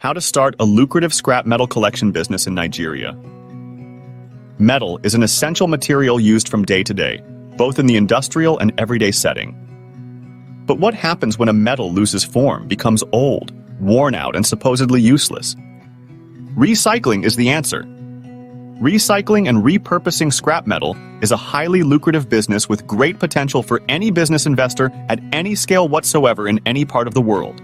How to start a lucrative scrap metal collection business in Nigeria. Metal is an essential material used from day to day, both in the industrial and everyday setting. But what happens when a metal loses form, becomes old, worn out, and supposedly useless? Recycling is the answer. Recycling and repurposing scrap metal is a highly lucrative business with great potential for any business investor at any scale whatsoever in any part of the world.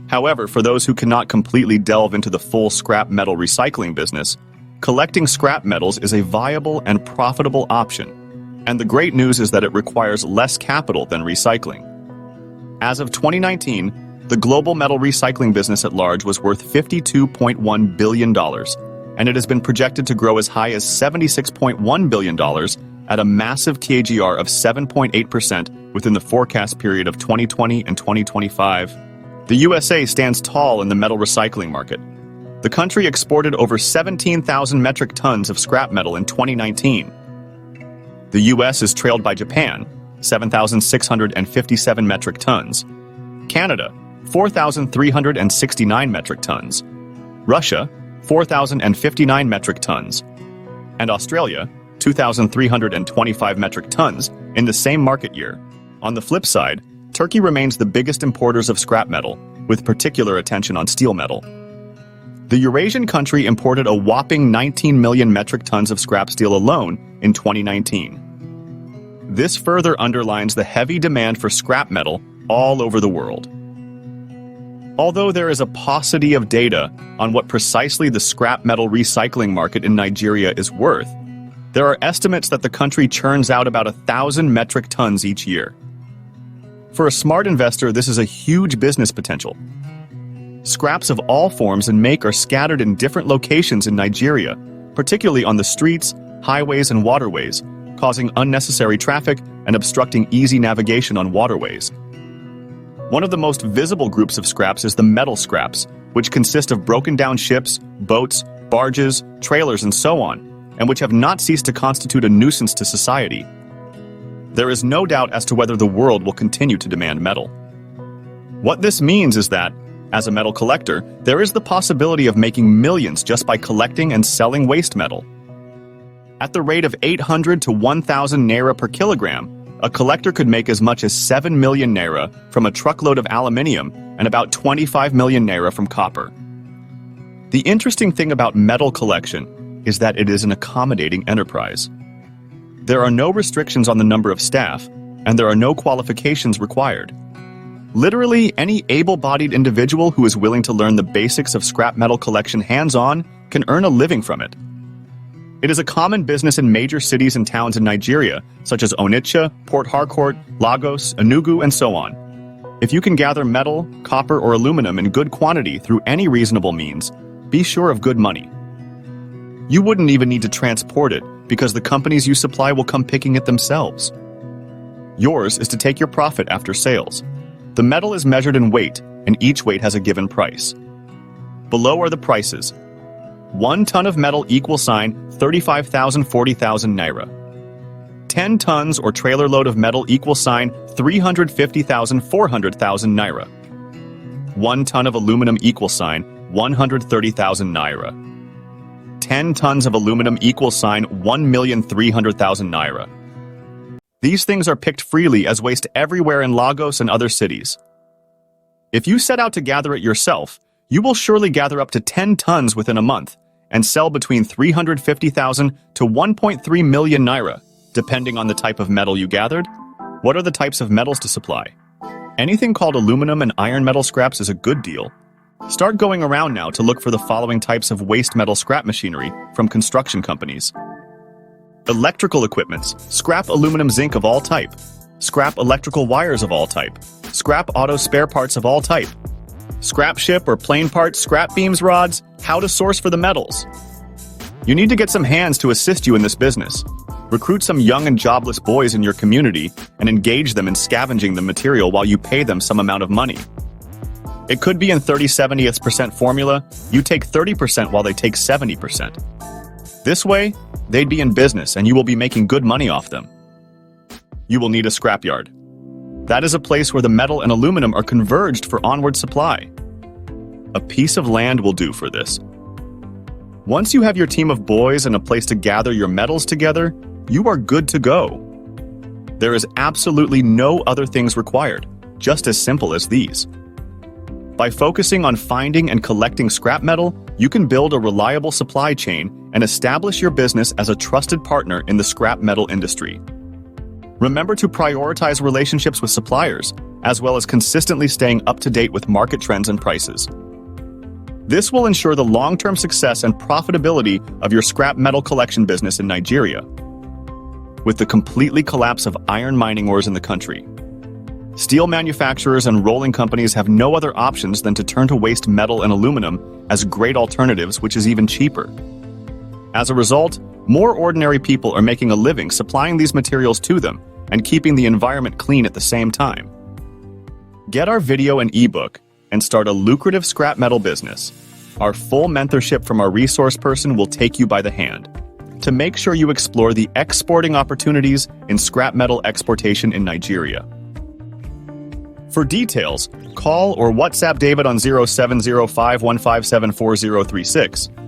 However, for those who cannot completely delve into the full scrap metal recycling business, collecting scrap metals is a viable and profitable option. And the great news is that it requires less capital than recycling. As of 2019, the global metal recycling business at large was worth $52.1 billion, and it has been projected to grow as high as $76.1 billion at a massive CAGR of 7.8% within the forecast period of 2020 and 2025. The USA stands tall in the metal recycling market. The country exported over 17,000 metric tons of scrap metal in 2019. The US is trailed by Japan, 7,657 metric tons, Canada, 4,369 metric tons, Russia, 4,059 metric tons, and Australia, 2,325 metric tons in the same market year. On the flip side, Turkey remains the biggest importers of scrap metal, with particular attention on steel metal. The Eurasian country imported a whopping 19 million metric tons of scrap steel alone in 2019. This further underlines the heavy demand for scrap metal all over the world. Although there is a paucity of data on what precisely the scrap metal recycling market in Nigeria is worth, there are estimates that the country churns out about 1,000 metric tons each year. For a smart investor, this is a huge business potential. Scraps of all forms and make are scattered in different locations in Nigeria, particularly on the streets, highways, and waterways, causing unnecessary traffic and obstructing easy navigation on waterways. One of the most visible groups of scraps is the metal scraps, which consist of broken down ships, boats, barges, trailers, and so on, and which have not ceased to constitute a nuisance to society. There is no doubt as to whether the world will continue to demand metal. What this means is that, as a metal collector, there is the possibility of making millions just by collecting and selling waste metal. At the rate of 800 to 1,000 naira per kilogram, a collector could make as much as 7 million naira from a truckload of aluminium and about 25 million naira from copper. The interesting thing about metal collection is that it is an accommodating enterprise. There are no restrictions on the number of staff, and there are no qualifications required. Literally, any able-bodied individual who is willing to learn the basics of scrap metal collection hands-on can earn a living from it. It is a common business in major cities and towns in Nigeria, such as Onitsha, Port Harcourt, Lagos, Enugu, and so on. If you can gather metal, copper, or aluminum in good quantity through any reasonable means, be sure of good money. You wouldn't even need to transport it, because the companies you supply will come picking it themselves. Yours is to take your profit after sales. The metal is measured in weight, and each weight has a given price. Below are the prices. 1 ton of metal = 35,000 40,000 naira. 10 tons or trailer load of metal = 350,000 400,000 naira. 1 ton of aluminum = 130,000 naira. 10 tons of aluminum = 1,300,000 naira. These things are picked freely as waste everywhere in Lagos and other cities. If you set out to gather it yourself, you will surely gather up to 10 tons within a month and sell between 350,000 to 1.3 million naira, depending on the type of metal you gathered. What are the types of metals to supply? Anything called aluminum and iron metal scraps is a good deal. Start going around now to look for the following types of waste metal scrap machinery from construction companies. Electrical equipments, scrap aluminum zinc of all type, scrap electrical wires of all type, scrap auto spare parts of all type, scrap ship or plane parts, scrap beams, rods, how to source for the metals. You need to get some hands to assist you in this business. Recruit some young and jobless boys in your community and engage them in scavenging the material while you pay them some amount of money. It could be in 30/70% formula. You take 30% while they take 70%. This way, they'd be in business and you will be making good money off them. You will need a scrapyard. That is a place where the metal and aluminum are converged for onward supply. A piece of land will do for this. Once you have your team of boys and a place to gather your metals together, you are good to go. There is absolutely no other things required, just as simple as these. By focusing on finding and collecting scrap metal, you can build a reliable supply chain and establish your business as a trusted partner in the scrap metal industry. Remember to prioritize relationships with suppliers, as well as consistently staying up to date with market trends and prices. This will ensure the long-term success and profitability of your scrap metal collection business in Nigeria. With the completely collapse of iron mining ores in the country, steel manufacturers and rolling companies have no other options than to turn to waste metal and aluminum as great alternatives, which is even cheaper. As a result, more ordinary people are making a living supplying these materials to them and keeping the environment clean at the same time. Get our video and ebook and start a lucrative scrap metal business. Our full mentorship from our resource person will take you by the hand to make sure you explore the exporting opportunities in scrap metal exportation in Nigeria. For details, call or WhatsApp David on 0705157436